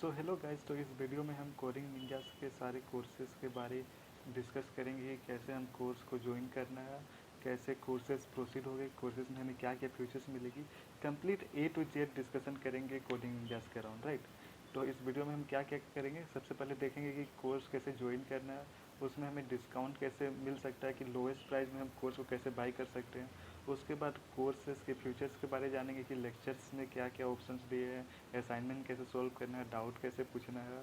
So hello guys, तो इस video में हम कोडिंग निंजास के सारे कोर्सेज़ के बारे डिस्कस करेंगे। कैसे हम कोर्स को ज्वाइन करना है, कैसे कोर्सेज प्रोसीड हो गए, कोर्सेज में हमें क्या क्या फ्यूचर्स मिलेगी। Complete A to Z discussion करेंगे कोडिंग निंजास के अराउंड, राइट। तो इस वीडियो में हम क्या क्या करेंगे, सबसे पहले देखेंगे कि कोर्स कैसे ज्वाइन करना है, उसमें हमें डिस्काउंट कैसे मिल सकता है, कि लोएस्ट प्राइस में हम कोर्स को कैसे बाई कर सकते हैं। उसके बाद कोर्सेज के फ्यूचर्स के बारे में जानेंगे कि लेक्चर्स में क्या क्या ऑप्शंस दिए हैं, असाइनमेंट कैसे सोल्व करना है, डाउट कैसे पूछना है,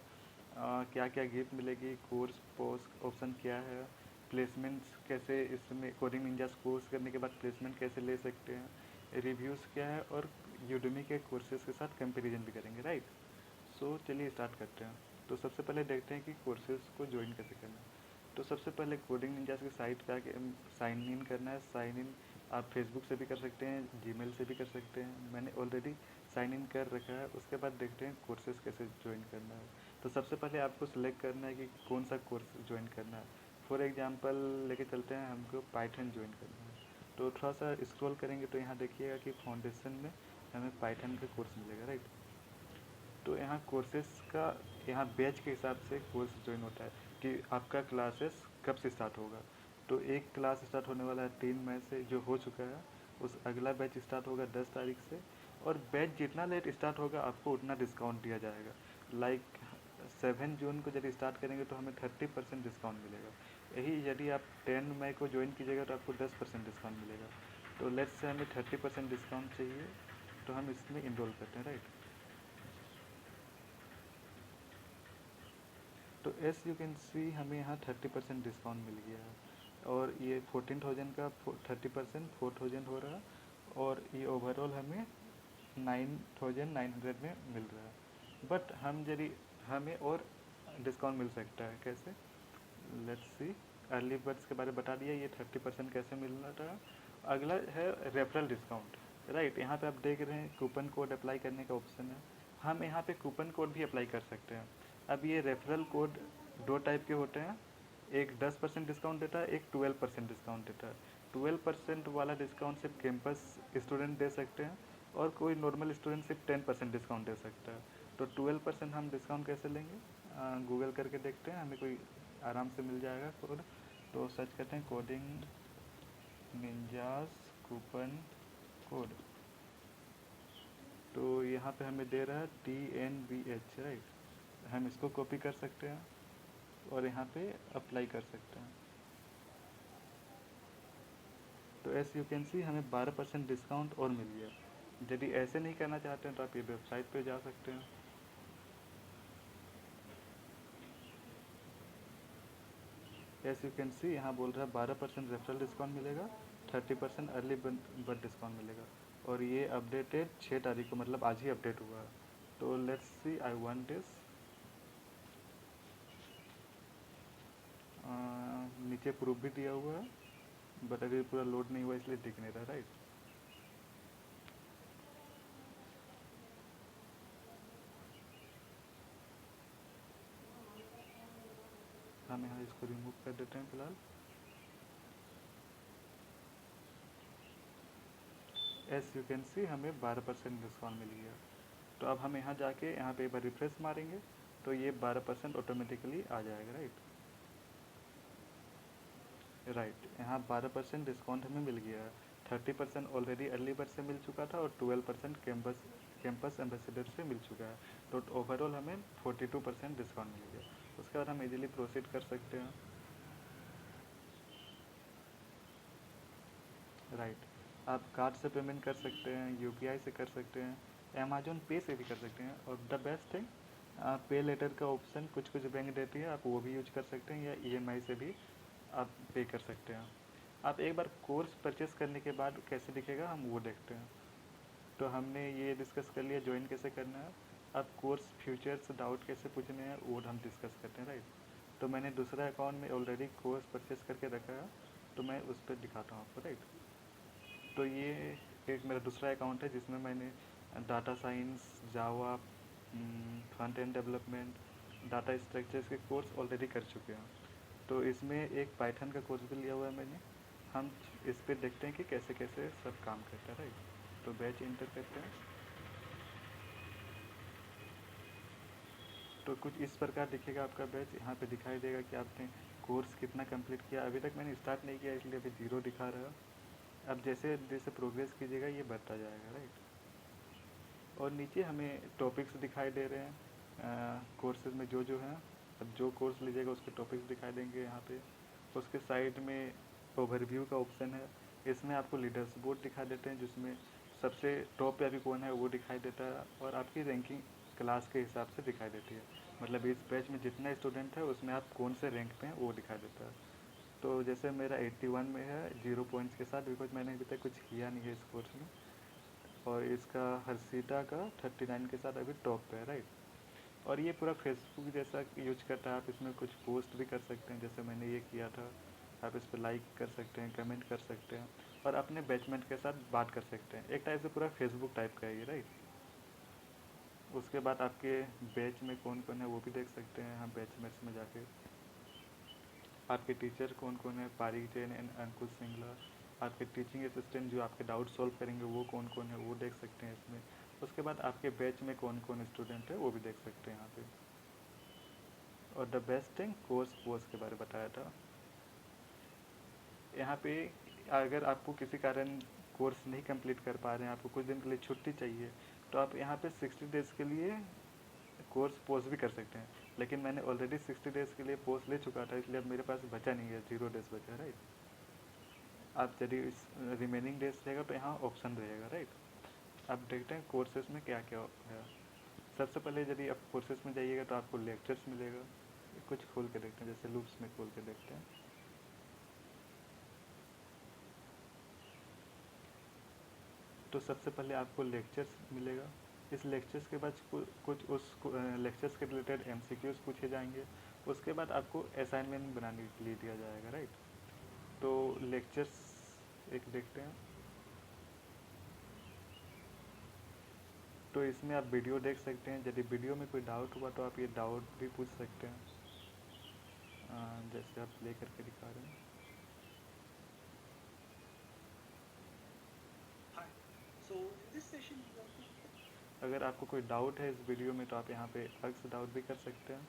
क्या क्या गिफ्ट मिलेगी, कोर्स पोस्ट ऑप्शन क्या है, प्लेसमेंट्स कैसे, इसमें कोडिंग निंजास कोर्स करने के बाद प्लेसमेंट कैसे ले सकते हैं, रिव्यूज़ क्या है, और यूडेमी के कोर्सेज के साथ कंपेरिजन भी करेंगे, राइट। सो चलिए स्टार्ट करते हैं। तो सबसे पहले देखते हैं कि कोर्सेज को ज्वाइन कैसे करना है। तो सबसे पहले कोडिंग निंजास की साइट पे आके साइन इन करना है। साइन इन आप फेसबुक से भी कर सकते हैं, जीमेल से भी कर सकते हैं। मैंने ऑलरेडी साइन इन कर रखा है। उसके बाद देखते हैं कोर्सेज कैसे ज्वाइन करना है। तो सबसे पहले आपको सिलेक्ट करना है कि कौन सा कोर्स ज्वाइन करना है। फॉर एग्जांपल लेके चलते हैं, हमको पाइथन ज्वाइन करना है। तो थोड़ा सा स्क्रॉल करेंगे तो यहाँ देखिएगा कि फाउंडेशन में हमें पाइथन का कोर्स मिलेगा, राइट। तो यहाँ कोर्सेज का, यहाँ बैच के हिसाब से कोर्स ज्वाइन होता है कि आपका क्लासेस कब से स्टार्ट होगा। तो एक क्लास स्टार्ट होने वाला है 3 मई से, जो हो चुका है। उस अगला बैच स्टार्ट होगा 10 तारीख से। और बैच जितना लेट स्टार्ट होगा आपको उतना डिस्काउंट दिया जाएगा। लाइक 7 जून को जब स्टार्ट करेंगे तो हमें 30% डिस्काउंट मिलेगा। यही यदि आप 10 मई को ज्वाइन कीजिएगा तो आपको 10% डिस्काउंट मिलेगा। तो लेट्स से हमें 30% डिस्काउंट चाहिए, तो हम इसमें इनरोल करते हैं, राइट। तो एस यू कैन सी हमें यहाँ 30% डिस्काउंट मिल गया है। और ये 14,000 का 30% 4,000 हो रहा है। और ये ओवरऑल हमें 9,900 में मिल रहा है। बट हम यदि हमें और डिस्काउंट मिल सकता है, कैसे, लेट्स सी। अर्ली बर्ड्स के बारे में बता दिया, ये 30% कैसे मिल रहा है। अगला है रेफरल डिस्काउंट, राइट। यहाँ पे आप देख रहे हैं कूपन कोड अप्लाई करने का ऑप्शन है। हम यहाँ पे कूपन कोड भी अप्लाई कर सकते हैं। अब ये रेफरल कोड दो टाइप के होते हैं। एक 10% डिस्काउंट देता है, एक 12% डिस्काउंट देता है। 12% वाला डिस्काउंट सिर्फ कैंपस स्टूडेंट दे सकते हैं, और कोई नॉर्मल स्टूडेंट सिर्फ 10% डिस्काउंट दे सकता है। तो 12% हम डिस्काउंट कैसे लेंगे, गूगल करके देखते हैं, हमें कोई आराम से मिल जाएगा कोड। तो सर्च करते हैं कोडिंग निंजास कूपन कोड। तो यहाँ पे हमें दे रहा है TNBH, राइट। हम इसको कॉपी कर सकते हैं और यहाँ पे अप्लाई कर सकते हैं। तो एस यू कैन सी हमें 12% डिस्काउंट और मिल गया। यदि ऐसे नहीं करना चाहते हैं तो आप ये वेबसाइट पे जा सकते हैं। एस यू कैन सी यहाँ बोल रहा है 12% रेफरल डिस्काउंट मिलेगा, 30% अर्ली बर्ड डिस्काउंट मिलेगा। और ये अपडेटेड 6 तारीख को, मतलब आज ही अपडेट हुआ है। तो let's see, I want this. नीचे प्रूफ भी दिया हुआ है, बट अभी पूरा लोड नहीं हुआ इसलिए दिख नहीं रहा, राइट। हम यहाँ इसको रिमूव कर देते हैं फिलहाल। एस यू कैन सी हमें 12% डिस्काउंट मिल गया। तो अब हम यहाँ जाके यहाँ पे एक बार रिफ्रेश मारेंगे तो ये 12% ऑटोमेटिकली आ जाएगा, राइट। राइट, यहाँ 12% डिस्काउंट हमें मिल गया है। 30% ऑलरेडी अर्ली बर्ड से मिल चुका था, और 12% कैंपस एम्बेसडर से मिल चुका है। तो ओवरऑल हमें 42% डिस्काउंट मिल गया। उसके बाद हम इजीली प्रोसीड कर सकते हैं, राइट। आप कार्ड से पेमेंट कर सकते हैं, यूपीआई से कर सकते हैं, अमेजोन पे से भी कर सकते हैं। और द बेस्ट थिंग, पे लेटर का ऑप्शन कुछ कुछ बैंक देती है, आप वो भी यूज कर सकते हैं, या ईएमआई से भी आप पे कर सकते हैं। आप एक बार कोर्स परचेस करने के बाद कैसे दिखेगा हम वो देखते हैं। तो हमने ये डिस्कस कर लिया ज्वाइन कैसे करना है। अब कोर्स फ्यूचर्स डाउट कैसे पूछने हैं वो हम डिस्कस करते हैं, राइट। तो मैंने दूसरा अकाउंट में ऑलरेडी कोर्स परचेस करके रखा है, तो मैं उस पर दिखाता हूँ आपको, राइट। तो ये एक मेरा दूसरा अकाउंट है जिसमें मैंने डाटा साइंस, जावा, front end development, data structures के कोर्स ऑलरेडी कर चुके हैं। तो इसमें एक पाइथन का कोर्स भी लिया हुआ है मैंने। हम इस पर देखते हैं कि कैसे कैसे सब काम करता है, राइट। तो बैच इंटर करते हैं। तो कुछ इस प्रकार दिखेगा आपका बैच। यहाँ पे दिखाई देगा कि आपने कोर्स कितना कंप्लीट किया। अभी तक मैंने स्टार्ट नहीं किया इसलिए अभी 0 दिखा रहा। अब जैसे जैसे प्रोग्रेस कीजिएगा ये बढ़ता जाएगा, राइट। और नीचे हमें टॉपिक्स दिखाई दे रहे हैं कोर्सेज में जो हैं। अब जो कोर्स लीजिएगा उसके टॉपिक्स दिखाई देंगे यहाँ पे। उसके साइड में ओवरव्यू का ऑप्शन है, इसमें आपको लीडर्स बोर्ड दिखा देते हैं जिसमें सबसे टॉप पे अभी कौन है वो दिखाई देता है, और आपकी रैंकिंग क्लास के हिसाब से दिखाई देती है। मतलब इस बैच में जितना स्टूडेंट है उसमें आप कौन से रैंक पे हैं वो दिखा देता है। तो जैसे मेरा 81 में है 0 पॉइंट्स के साथ, बिकॉज मैंने अभी तक कुछ किया नहीं है इस कोर्स में। और इसका हर्षिता का 39 के साथ अभी टॉप पे है, राइट। और ये पूरा फेसबुक जैसा यूज करता है। आप इसमें कुछ पोस्ट भी कर सकते हैं, जैसे मैंने ये किया था। आप इस पर लाइक कर सकते हैं, कमेंट कर सकते हैं, और अपने बैचमेंट के साथ बात कर सकते हैं। एक टाइप से पूरा फेसबुक टाइप का है ये, राइट। उसके बाद आपके बैच में कौन कौन है वो भी देख सकते हैं हम बैचमेट्स में जाके। आपके टीचर कौन कौन है, पारिक जैन एंड अंकुश सिंगला। आपके टीचिंग असिस्टेंट जो आपके डाउट सॉल्व करेंगे वो कौन कौन है वो देख सकते हैं इसमें। उसके बाद आपके बैच में कौन कौन स्टूडेंट है वो भी देख सकते हैं यहाँ पे। और द बेस्ट थिंग कोर्स के बारे में बताया था यहाँ पे। अगर आपको किसी कारण कोर्स नहीं कंप्लीट कर पा रहे हैं, आपको कुछ दिन के लिए छुट्टी चाहिए, तो आप यहाँ पे 60 डेज़ के लिए कोर्स पोस्ट भी कर सकते हैं। लेकिन मैंने ऑलरेडी 60 डेज़ के लिए पोस्ट ले चुका था, इसलिए अब मेरे पास बचा नहीं है, 0 डेज़ बचा, राइट। आप यदि इस रिमेनिंग डेज रहेगा तो यहाँ ऑप्शन रहेगा, राइट। अब देखते हैं कोर्सेज में क्या क्या है। सबसे पहले यदि आप कोर्सेज में जाइएगा तो आपको लेक्चर्स मिलेगा। कुछ खोल के देखते हैं, जैसे लूप्स में खोल के देखते हैं। तो सबसे पहले आपको लेक्चर्स मिलेगा। इस लेक्चर्स के बाद कुछ उस लेक्चर्स के रिलेटेड एमसीक्यूज पूछे जाएंगे। उसके बाद आपको असाइनमेंट बनाने के लिए दिया जाएगा, राइट। तो लेक्चर्स एक देखते हैं। तो इसमें आप वीडियो देख सकते हैं। यदि वीडियो में कोई डाउट हुआ तो आप ये डाउट भी पूछ सकते हैं, जैसे आप प्ले करके दिखा रहे हैं। अगर आपको कोई डाउट है इस वीडियो में तो आप यहाँ पे अक्स डाउट भी कर सकते हैं।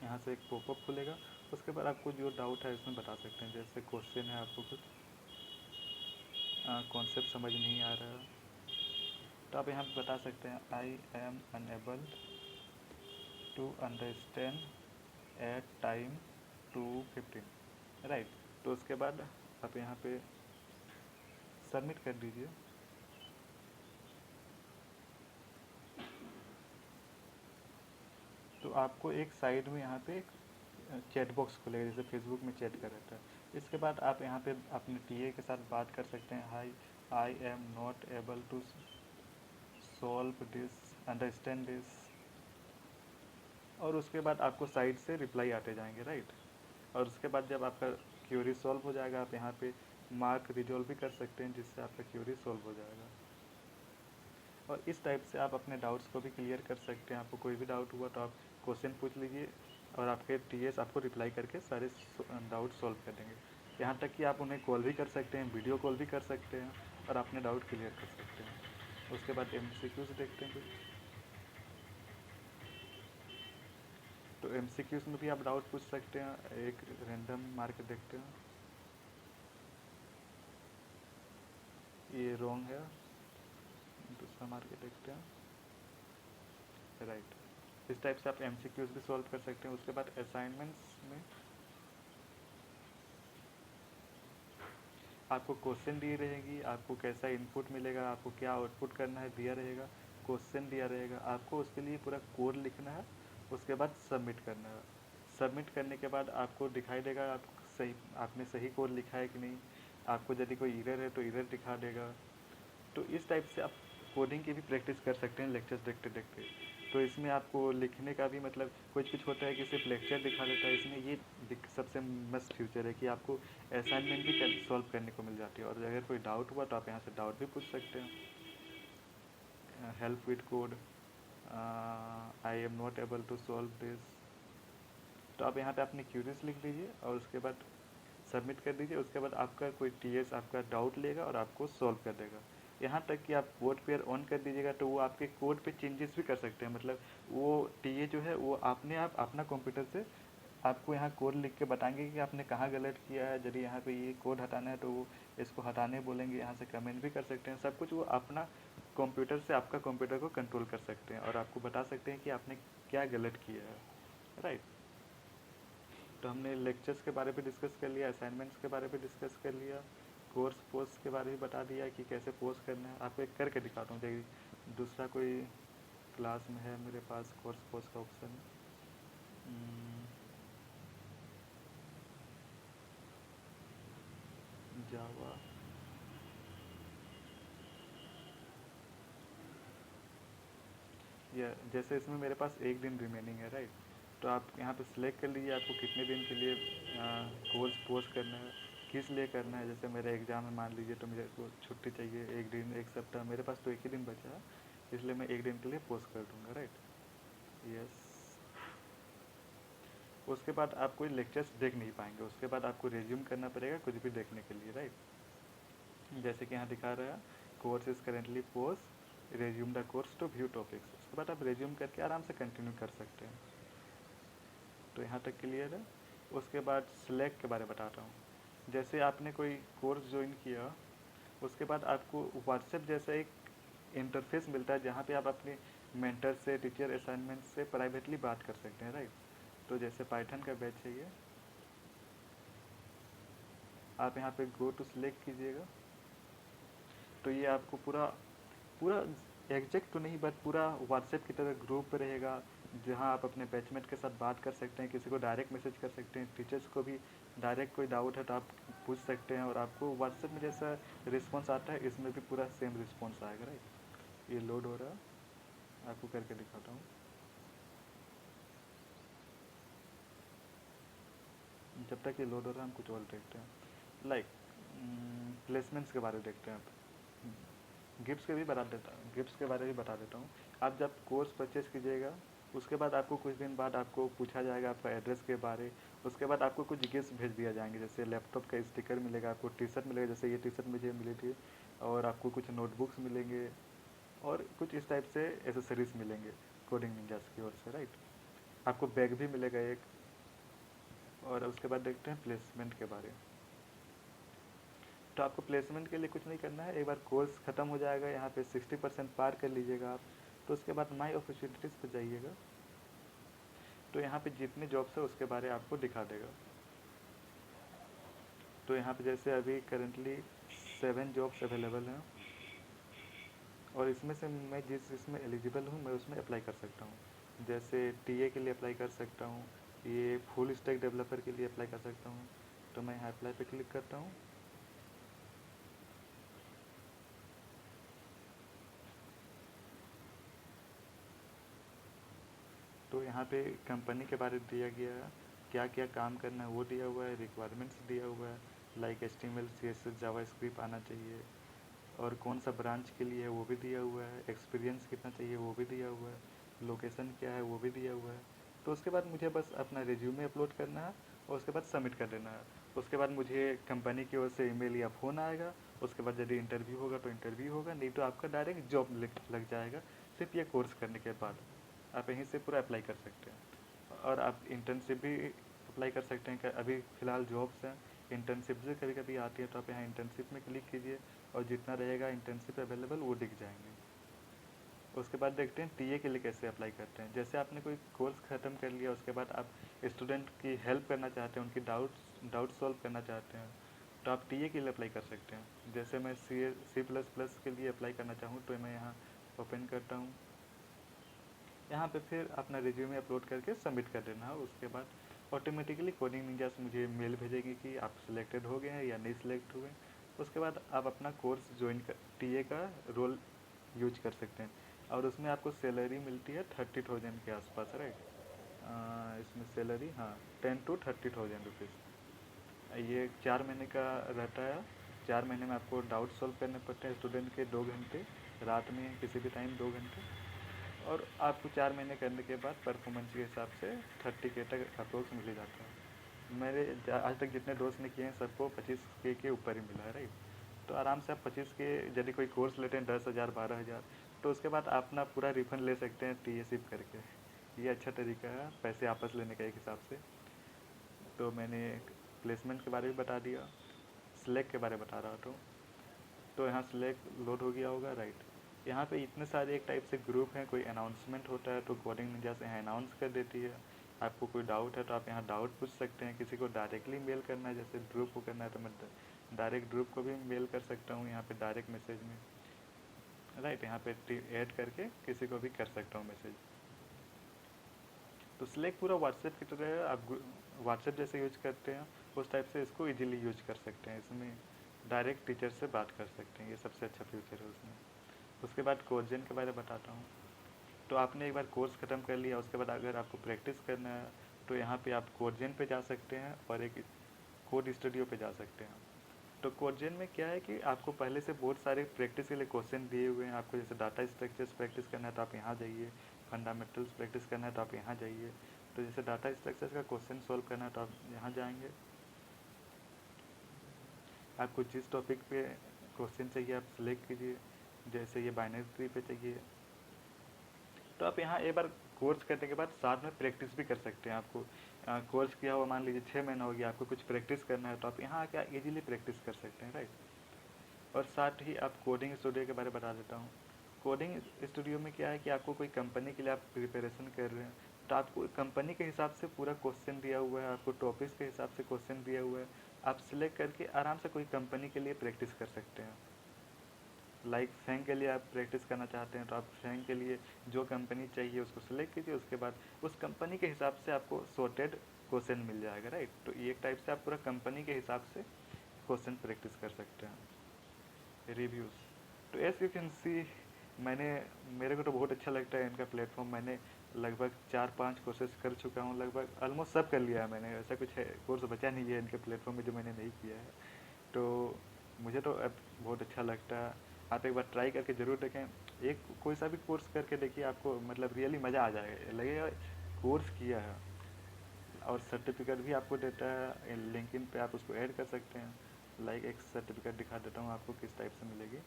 यहाँ से एक पॉपअप खुलेगा, उसके बाद आपको जो डाउट है इसमें बता सकते हैं। जैसे क्वेश्चन है, आपको कुछ कॉन्सेप्ट समझ नहीं आ रहा है तो आप यहाँ पे बता सकते हैं I am unable to understand at time 2:15, right. तो उसके बाद आप यहाँ पे सबमिट कर दीजिए। तो आपको एक साइड में यहाँ पे एक चैट बॉक्स खुलेगा, जैसे फेसबुक में चैट कर रहता है। इसके बाद आप यहाँ पे अपने टीए के साथ बात कर सकते हैं। Hi, I am not able to solve this, understand this. और उसके बाद आपको साइड से रिप्लाई आते जाएंगे, राइट। और उसके बाद जब आपका क्यूरी सॉल्व हो जाएगा आप यहाँ पे मार्क रिजॉल्व भी कर सकते हैं, जिससे आपका क्यूरी सॉल्व हो जाएगा। और इस टाइप से आप अपने डाउट्स को भी क्लियर कर सकते हैं। आपको कोई भी डाउट हुआ तो आप क्वेश्चन पूछ लीजिए और आपके टीएस आपको रिप्लाई करके सारे डाउट सॉल्व कर देंगे। यहाँ तक कि आप उन्हें कॉल भी कर सकते हैं, वीडियो कॉल भी कर सकते हैं और अपने डाउट क्लियर कर सकते हैं। उसके बाद एमसीक्यूज देखते हैं कुछ। तो एमसीक्यूज में भी आप डाउट पूछ सकते हैं। एक रैंडम मार के देखते हैं, ये रॉन्ग है, दूसरा मार के देखते हैं, राइट। इस टाइप से आप एमसीक्यूज भी सॉल्व कर सकते हैं। उसके बाद असाइनमेंट्स में आपको क्वेश्चन दी रहेगी, आपको कैसा इनपुट मिलेगा, आपको क्या आउटपुट करना है दिया रहेगा, क्वेश्चन दिया रहेगा, आपको उसके लिए पूरा कोड लिखना है। उसके बाद सबमिट करना है। सबमिट करने के बाद आपको दिखाई देगा आप सही आपने सही कोड लिखा है कि नहीं। आपको यदि कोई एरर है तो एरर दिखा देगा। तो इस टाइप से आप कोडिंग की भी प्रैक्टिस कर सकते हैं लेक्चर्स देखते देखते। तो इसमें आपको लिखने का भी मतलब कुछ कुछ होता है कि सिर्फ लेक्चर दिखा देता है, इसमें ये सबसे मस्त फ्यूचर है कि आपको असाइनमेंट भी सॉल्व करने को मिल जाती है। और अगर कोई डाउट हुआ तो आप यहाँ से डाउट भी पूछ सकते हैं। Help with code, I am not able to solve this. तो आप यहाँ पे अपनी क्यूरीज लिख दीजिए और उसके बाद सबमिट कर दीजिए। उसके बाद आपका कोई टीएस आपका डाउट लेगा और आपको सॉल्व कर देगा। यहाँ तक कि आप कोड पेयर ऑन कर दीजिएगा तो वो आपके कोड पे चेंजेस भी कर सकते हैं। मतलब वो टीए जो है वो आपने आप अपना कंप्यूटर से आपको यहाँ कोड लिख के बताएंगे कि आपने कहाँ गलत किया है। यदि यहाँ पे ये कोड हटाना है तो वो इसको हटाने बोलेंगे, यहाँ से कमेंट भी कर सकते हैं। सब कुछ वो अपना कंप्यूटर से आपका कंप्यूटर को कंट्रोल कर सकते हैं और आपको बता सकते हैं कि आपने क्या गलत किया है, राइट। तो हमने लेक्चर्स के बारे में डिस्कस कर लिया, असाइनमेंट्स के बारे में डिस्कस कर लिया, कोर्स पोस्ट के बारे में बता दिया कि कैसे पोस्ट करना है। आपको एक करके दिखाता हूँ, देखिए दूसरा कोई क्लास में है मेरे पास कोर्स पोस्ट का ऑप्शन। जावा, या जैसे इसमें मेरे पास एक दिन रिमेनिंग है, राइट। तो आप यहाँ पे सिलेक्ट कर लीजिए आपको कितने दिन के लिए कोर्स पोस्ट करना है, किस लिए करना है। जैसे मेरा एग्ज़ाम है मान लीजिए, तो मुझे को छुट्टी चाहिए एक दिन, एक सप्ताह, मेरे पास तो एक ही दिन बचा है, इसलिए मैं एक दिन के लिए पोस्ट कर दूँगा, राइट। यस। उसके बाद आप कोई लेक्चर्स देख नहीं पाएंगे, उसके बाद आपको रिज्यूम करना पड़ेगा कुछ भी देखने के लिए, राइट। जैसे कि यहाँ दिखा रहा है course is currently post, resume the course to view topics. उसके बाद आप रिज्यूम करके आराम से कंटिन्यू कर सकते हैं। तो यहाँ तक क्लियर है। उसके बाद सिलेक्ट के बारे में बताता हूँ। जैसे आपने कोई कोर्स ज्वाइन किया, उसके बाद आपको व्हाट्सएप जैसा एक इंटरफेस मिलता है जहाँ पे आप अपने मेंटर से, टीचर, असाइनमेंट से प्राइवेटली बात कर सकते हैं, राइट। तो जैसे पाइथन का बैच चाहिए, आप यहाँ पे गो टू सिलेक्ट कीजिएगा, तो ये आपको पूरा पूरा एग्जैक्ट तो नहीं बट पूरा व्हाट्सएप की तरह ग्रुप रहेगा, जहाँ आप अपने बैचमेट के साथ बात कर सकते हैं, किसी को डायरेक्ट मैसेज कर सकते हैं, टीचर्स को भी डायरेक्ट कोई डाउट है तो आप पूछ सकते हैं, और आपको व्हाट्सएप में जैसा रिस्पॉन्स आता है इसमें भी पूरा सेम रिस्पॉन्स आएगा, राइट। ये लोड हो रहा है, आपको करके दिखाता हूँ। जब तक ये लोड हो रहा है हम कुछ और देखते हैं, लाइक प्लेसमेंट्स के बारे में देखते हैं। आप गिफ्ट्स के भी बता देता हूँ, गिफ्ट्स के बारे में बता देता हूँ। आप जब कोर्स परचेज कीजिएगा, उसके बाद आपको कुछ दिन बाद आपको पूछा जाएगा आपका एड्रेस के बारे। उसके बाद आपको कुछ गिफ्ट्स भेज दिया जाएंगे, जैसे लैपटॉप का स्टिकर मिलेगा, आपको टी शर्ट मिलेगा, जैसे ये टी शर्ट मुझे मिली थी, और आपको कुछ नोटबुक्स मिलेंगे, और कुछ इस टाइप से एसेसरीज मिलेंगे कोडिंग निंजास की ओर से, राइट। आपको बैग भी मिलेगा एक। और उसके बाद देखते हैं प्लेसमेंट के बारे में। तो आपको प्लेसमेंट के लिए कुछ नहीं करना है, एक बार कोर्स ख़त्म हो जाएगा, यहाँ पे 60% पार कर लीजिएगा आप, तो उसके बाद माई अपॉर्चुनिटीज़ पर जाइएगा। तो यहाँ पे जितने जॉब्स है उसके बारे आपको दिखा देगा। तो यहाँ पे जैसे अभी करेंटली 7 जॉब्स अवेलेबल हैं, और इसमें से मैं जिस इसमें एलिजिबल हूँ मैं उसमें अप्लाई कर सकता हूँ। जैसे टीए के लिए अप्लाई कर सकता हूँ, ये फुल स्टैक डेवलपर के लिए अप्लाई कर सकता हूँ। तो मैं यहाँ अप्लाई पे क्लिक करता हूँ। तो यहाँ पे कंपनी के बारे में दिया गया है, क्या क्या काम करना है वो दिया हुआ है, रिक्वायरमेंट्स दिया हुआ है, लाइक HTML CSS जावास्क्रिप्ट आना चाहिए, और कौन सा ब्रांच के लिए है वो भी दिया हुआ है, एक्सपीरियंस कितना चाहिए वो भी दिया हुआ है, लोकेशन क्या है वो भी दिया हुआ है। तो उसके बाद मुझे बस अपना रिज्यूमे अपलोड करना है और उसके बाद सबमिट कर देना है। उसके बाद मुझे कंपनी की ओर से ईमेल या फ़ोन आएगा। उसके बाद यदि इंटरव्यू होगा तो इंटरव्यू होगा, नहीं तो आपका डायरेक्ट जॉब लग जाएगा सिर्फ ये कोर्स करने के बाद। आप यहीं से पूरा अप्लाई कर सकते हैं, और आप इंटर्नशिप भी अप्लाई कर सकते हैं। अभी फ़िलहाल जॉब्स हैं, इंटर्नशिप से कभी कभी आती है, तो आप यहाँ इंटर्नशिप में क्लिक कीजिए और जितना रहेगा इंटर्नशिप अवेलेबल वो दिख जाएंगे। उसके बाद देखते हैं टीए के लिए कैसे अप्लाई करते हैं। जैसे आपने कोई कोर्स ख़त्म कर लिया, उसके बाद आप स्टूडेंट की हेल्प करना चाहते हैं, उनकी डाउट सॉल्व करना चाहते हैं, तो आप टीए के लिए अप्लाई कर सकते हैं। जैसे मैं C++ के लिए अप्लाई करना चाहूँ तो मैं यहाँ ओपन करता हूँ। यहाँ पे फिर अपना रिज्यूमे अपलोड करके सबमिट कर देना है। उसके बाद ऑटोमेटिकली कोडिंग निंजा से मुझे मेल भेजेगी कि आप सिलेक्टेड हो गए हैं या नहीं सिलेक्ट हुए। उसके बाद आप अपना कोर्स ज्वाइन कर टीए का रोल यूज कर सकते हैं, और उसमें आपको सैलरी मिलती है 30,000 के आसपास, राइट। इसमें सैलरी, हाँ, 10 to 30,000 रुपीज़। ये 4 महीने का रहता है। 4 महीने में आपको डाउट सॉल्व करने पड़ते हैं स्टूडेंट के 2 घंटे, रात में किसी भी टाइम 2 घंटे, और आपको 4 महीने करने के बाद परफॉर्मेंस के हिसाब से 30K तक अप्रोक्स मिल ही जाता है। मेरे आज तक जितने दोस्त ने किए हैं सबको 25K के ऊपर ही मिला है, राइट। तो आराम से आप 25 के यदि कोई कोर्स लेते हैं 10,000 12,000, तो उसके बाद आप अपना पूरा रिफंड ले सकते हैं टी ए सिप करके। ये अच्छा तरीका है पैसे वापस लेने का एक हिसाब से। तो मैंने प्लेसमेंट के बारे में बता दिया, सिलेक्ट के बारे में बता रहा था। तो यहाँ सिलेक्ट लोड हो गया होगा, राइट। यहाँ पे इतने सारे एक टाइप से ग्रुप हैं, कोई अनाउंसमेंट होता है तो कोडिंग निंजा से यहाँ अनाउंस कर देती है। आपको कोई डाउट है तो आप यहाँ डाउट पूछ सकते हैं। किसी को डायरेक्टली मेल करना है, जैसे ध्रुव को करना है तो मैं डायरेक्ट ध्रुव को भी मेल कर सकता हूँ यहाँ पे डायरेक्ट मैसेज में, राइट। यहाँ पे ऐड करके किसी को भी कर सकता हूँ मैसेज। तो स्लैक पूरा व्हाट्सएप की तरह है, आप व्हाट्सएप जैसे यूज करते हैं उस टाइप से इसको इजीली यूज कर सकते हैं। इसमें डायरेक्ट टीचर से बात कर सकते हैं, ये सबसे अच्छा फीचर है उसमें। उसके बाद कोर्जेन के बारे में बताता हूँ। तो आपने एक बार कोर्स ख़त्म कर लिया, उसके बाद अगर आपको प्रैक्टिस करना है तो यहाँ पे आप कोर्जेन पे जा सकते हैं और एक कोड स्टूडियो पे जा सकते हैं। तो कोर्जेन में क्या है कि आपको पहले से बहुत सारे प्रैक्टिस के लिए क्वेश्चन दिए हुए हैं। आपको जैसे डाटा स्ट्रक्चर्स प्रैक्टिस करना है तो आप यहाँ जाइए, फंडामेंटल्स प्रैक्टिस करना है तो आप यहाँ जाइए। तो जैसे डाटा स्ट्रक्चर्स का क्वेश्चन सॉल्व करना है तो आप यहाँ जाएंगे। आपको जिस टॉपिक पे क्वेश्चन चाहिए आप सिलेक्ट कीजिए, जैसे ये बाइनरी ट्री पे चाहिए तो आप यहाँ एक बार कोर्स करने के बाद साथ में प्रैक्टिस भी कर सकते हैं। आपको कोर्स किया हुआ मान लीजिए 6 महीना हो गया, आपको कुछ प्रैक्टिस करना है तो आप यहाँ आके इजीली प्रैक्टिस कर सकते हैं, राइट। और साथ ही आप कोडिंग स्टूडियो के बारे में बता देता हूँ। कोडिंग स्टूडियो में क्या है कि आपको कोई कंपनी के लिए आप प्रिपरेशन कर रहे हैं तो आपको कंपनी के हिसाब से पूरा क्वेश्चन दिया हुआ है, आपको टॉपिक्स के हिसाब से क्वेश्चन दिया हुआ है। आप सिलेक्ट करके आराम से कोई कंपनी के लिए प्रैक्टिस कर सकते हैं। लाइक फैंग के लिए आप प्रैक्टिस करना चाहते हैं तो आप फैंग के लिए जो कंपनी चाहिए उसको सिलेक्ट कीजिए, उसके बाद उस कंपनी के हिसाब से आपको सॉर्टेड क्वेश्चन मिल जाएगा, राइट। तो ये एक टाइप से आप पूरा कंपनी के हिसाब से क्वेश्चन प्रैक्टिस कर सकते हैं। रिव्यूज़ तो एस यू कैन सी, मेरे को तो बहुत अच्छा लगता है इनका प्लेटफॉर्म। मैंने लगभग 4-5 कोर्सेज कर चुका हूँ, लगभग ऑलमोस्ट सब कर लिया है मैंने। ऐसा कुछ है कोर्स बचा नहीं है इनके प्लेटफॉर्म में जो मैंने नहीं किया है। तो मुझे तो अब बहुत अच्छा लगता है। आप एक बार ट्राई करके ज़रूर देखें, एक कोई सा भी कोर्स करके देखिए, आपको मतलब रियली मज़ा आ जाएगा, लगेगा कोर्स किया है। और सर्टिफिकेट भी आपको देता है, लिंक्डइन पे आप उसको ऐड कर सकते हैं। लाइक एक सर्टिफिकेट दिखा देता हूँ आपको किस टाइप से मिलेगी।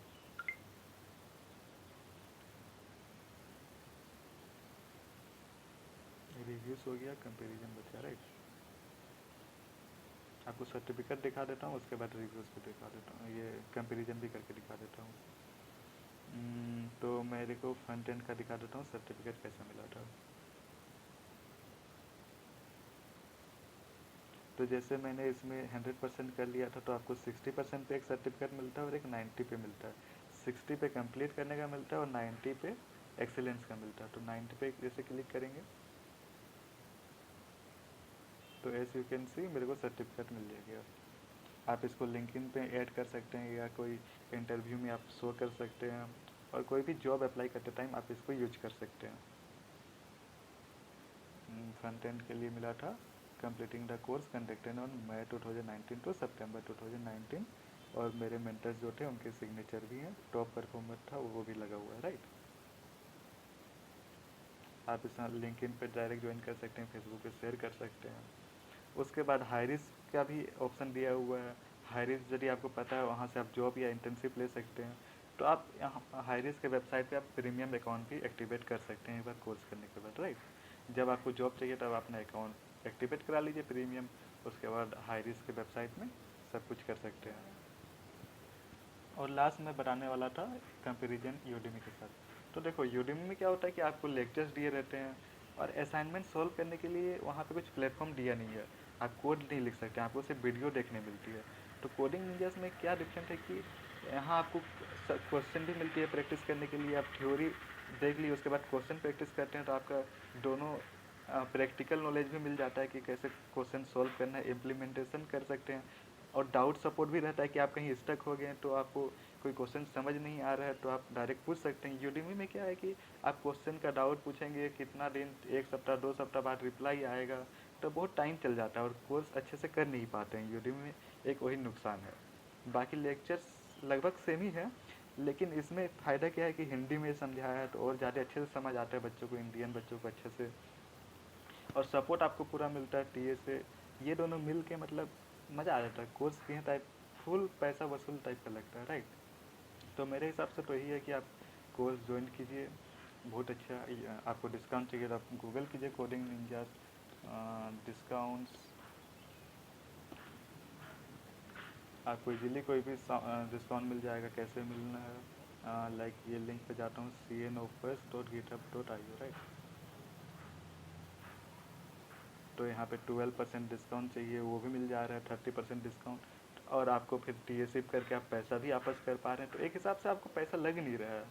रिव्यूज़ हो गया, कंपेरिजन बचा, राइट। आपको सर्टिफिकेट दिखा देता हूँ, उसके बाद रिव्यूज़ भी दिखा देता हूँ, ये कंपेरिजन भी करके दिखा देता हूँ। तो मेरे को फ्रंट एंड का दिखा देता हूँ सर्टिफिकेट कैसा मिला था। तो जैसे मैंने इसमें 100% कर लिया था तो आपको 60% पे एक सर्टिफिकेट मिलता है और एक 90 पे मिलता है। 60 पे कंप्लीट करने का मिलता है और 90 पे एक्सीलेंस का मिलता है। तो 90 पे जैसे क्लिक करेंगे तो एस यू कैन सी मेरे को सर्टिफिकेट मिल जाएगा। आप इसको लिंक्डइन पे ऐड कर सकते हैं या कोई इंटरव्यू में आप शो कर सकते हैं, और कोई भी जॉब अप्लाई करते टाइम आप इसको यूज कर सकते हैं। फ्रंट एंड के लिए मिला था completing the course conducted on May 2019 to September 2019, और मेरे मेंटर्स जो थे उनके सिग्नेचर भी हैं, टॉप परफॉर्मर था वो भी लगा हुआ है, राइट। आप इस लिंक्डइन पे डायरेक्ट ज्वाइन कर सकते हैं, फेसबुक पे शेयर कर सकते हैं। उसके बाद हायरिस का भी ऑप्शन दिया हुआ है। हायरिस यदि आपको पता है वहाँ से आप जॉब या इंटर्नशिप ले सकते हैं। तो आप यहाँ हायरिस के वेबसाइट पे आप प्रीमियम अकाउंट भी एक्टिवेट कर सकते हैं एक बार कोर्स करने के बाद, राइट। जब आपको जॉब चाहिए तब अपना अकाउंट एक्टिवेट करा लीजिए प्रीमियम, उसके बाद हायरिस के वेबसाइट में सब कुछ कर सकते हैं। और लास्ट में बताने वाला था कंपेरिजन यूडेमी के साथ। तो देखो यूडेमी में क्या होता है कि आपको लेक्चर्स दिए रहते हैं और असाइनमेंट सॉल्व करने के लिए वहाँ पे कुछ प्लेटफॉर्म दिया नहीं है। आप कोड नहीं लिख सकते, आपको सिर्फ वीडियो देखने मिलती है। तो कोडिंग निंजास में क्या डिफरेंट है कि यहाँ आपको क्वेश्चन भी मिलती है प्रैक्टिस करने के लिए। आप थ्योरी देख ली, उसके बाद क्वेश्चन प्रैक्टिस करते हैं तो आपका दोनों प्रैक्टिकल नॉलेज भी मिल जाता है कि कैसे क्वेश्चन सॉल्व करना है, इम्प्लीमेंटेशन कर सकते हैं। और डाउट सपोर्ट भी रहता है कि आप कहीं स्टक हो गए हैं तो आपको कोई क्वेश्चन समझ नहीं आ रहा है तो आप डायरेक्ट पूछ सकते हैं। यूडेमी में क्या है कि आप क्वेश्चन का डाउट पूछेंगे, कितना दिन, 1 सप्ताह 2 सप्ताह बाद रिप्लाई आएगा, तो बहुत टाइम चल जाता है और कोर्स अच्छे से कर नहीं पाते हैं। यूडेमी में एक वही नुकसान है। बाकी लेक्चर्स लगभग सेम ही है, लेकिन इसमें फ़ायदा क्या है कि हिंदी में समझाया है तो और ज़्यादा अच्छे से समझ आता है बच्चों को, इंडियन बच्चों को अच्छे से। और सपोर्ट आपको पूरा मिलता है टीए से। ये दोनों मिल के मतलब मज़ा आ जाता है। कोर्स किए टाइप फुल पैसा वसूल टाइप का लगता है, राइट। तो मेरे हिसाब से तो यही है कि आप कोर्स ज्वाइन कीजिए, बहुत अच्छा। आपको डिस्काउंट चाहिए तो आप गूगल कीजिए कोडिंग निंजास डिस्काउंट्स। आपको इजीली कोई भी डिस्काउंट मिल जाएगा। कैसे मिलना है, लाइक ये लिंक पे जाता हूँ cnoffers.github.io, राइट। तो यहाँ पे 12% डिस्काउंट चाहिए, वो भी मिल जा रहा है, 30% डिस्काउंट। और आपको फिर टीएसिप करके आप पैसा भी वापस कर पा रहे हैं, तो एक हिसाब से आपको पैसा लग नहीं रहा है,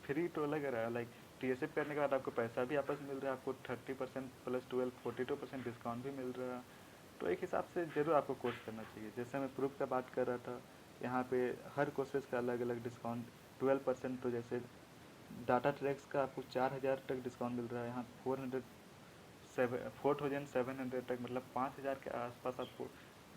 फ्री तो लग रहा है। लाइक टीएसिप करने के बाद आपको पैसा भी वापस मिल रहा है, आपको 30% प्लस 42% डिस्काउंट भी मिल रहा है। तो एक हिसाब से ज़रूर आपको कोर्स करना चाहिए। जैसे मैं प्रूफ का बात कर रहा था, यहाँ पे हर कोर्सेज का अलग अलग डिस्काउंट 12%। तो जैसे डाटा ट्रैक्स का आपको 4000 तक डिस्काउंट मिल रहा है, यहाँ 4700 तक, मतलब 5000 के आसपास आपको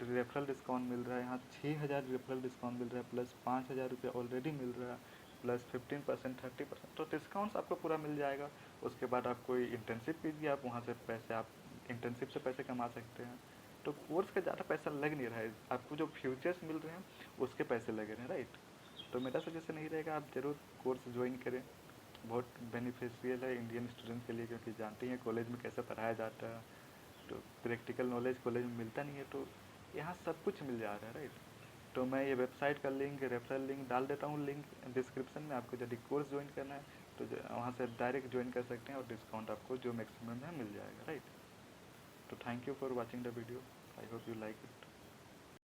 रेफरल डिस्काउंट मिल रहा है। यहाँ 6000 रेफरल डिस्काउंट मिल रहा है, प्लस 5000 रुपये ऑलरेडी मिल रहा है, प्लस 15% 30%। तो डिस्काउंट्स आपको पूरा मिल जाएगा। उसके बाद आप कोई इंटर्नशिप कीजिए, आप वहाँ से पैसे, आप इंटर्नशिप से पैसे कमा सकते हैं। तो कोर्स का ज़्यादा पैसा लग नहीं रहा है, आपको जो फ्यूचर्स मिल रहे हैं उसके पैसे लगे रहे हैं, राइट। तो मेरा सजेशन यही रहेगा, आप ज़रूर कोर्स ज्वाइन करें। बहुत बेनिफिशियल है इंडियन स्टूडेंट के लिए, क्योंकि जानते हैं कॉलेज में कैसे पढ़ाया जाता है। तो प्रैक्टिकल नॉलेज कॉलेज में मिलता नहीं है, तो यहाँ सब कुछ मिल जा रहा है, राइट। तो मैं ये वेबसाइट का लिंक, रेफरल लिंक डाल देता हूँ लिंक डिस्क्रिप्शन में। आपको यदि कोर्स ज्वाइन करना है तो वहाँ से डायरेक्ट ज्वाइन कर सकते हैं, और डिस्काउंट आपको जो मैक्सिमम है मिल जाएगा, राइट। तो thank you for watching the video, I hope you like it.